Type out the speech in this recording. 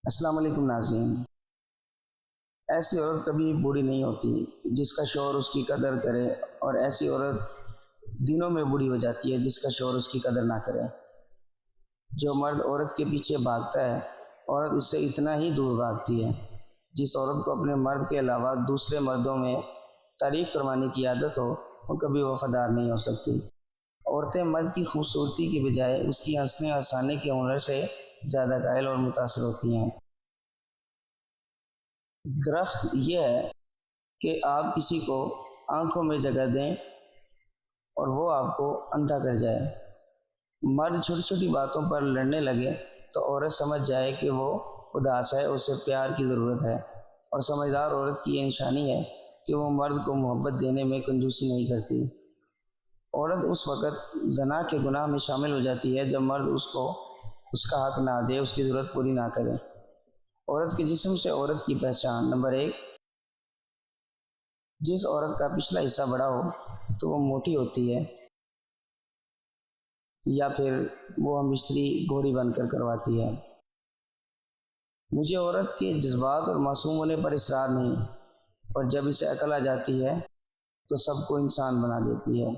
السلام علیکم ناظرین۔ ایسی عورت کبھی بوڑھی نہیں ہوتی جس کا شوہر اس کی قدر کرے، اور ایسی عورت دنوں میں بوڑھی ہو جاتی ہے جس کا شوہر اس کی قدر نہ کرے۔ جو مرد عورت کے پیچھے بھاگتا ہے، عورت اس سے اتنا ہی دور بھاگتی ہے۔ جس عورت کو اپنے مرد کے علاوہ دوسرے مردوں میں تعریف کروانے کی عادت ہو، وہ کبھی وفادار نہیں ہو سکتی۔ عورتیں مرد کی خوبصورتی کی بجائے اس کی ہنسنے اور ہنسانے کے ہنر سے زیادہ قائل اور متاثر ہوتی ہیں۔ درخت یہ ہے کہ آپ کسی کو آنکھوں میں جگہ دیں اور وہ آپ کو اندھا کر جائے۔ مرد چھوٹی چھوٹی باتوں پر لڑنے لگے تو عورت سمجھ جائے کہ وہ اداس ہے، اسے پیار کی ضرورت ہے، اور سمجھدار عورت کی یہ نشانی ہے کہ وہ مرد کو محبت دینے میں کنجوسی نہیں کرتی۔ عورت اس وقت زنا کے گناہ میں شامل ہو جاتی ہے جب مرد اس کو اس کا حق نہ دے، اس کی ضرورت پوری نہ کرے۔ عورت کے جسم سے عورت کی پہچان: نمبر 1، جس عورت کا پچھلا حصہ بڑا ہو تو وہ موٹی ہوتی ہے، یا پھر وہ ہم استری گھوڑی بن کر کرواتی ہے۔ مجھے عورت کے جذبات اور معصوم ہونے پر اصرار نہیں، پر جب اسے عقل آ جاتی ہے تو سب کو انسان بنا دیتی ہے۔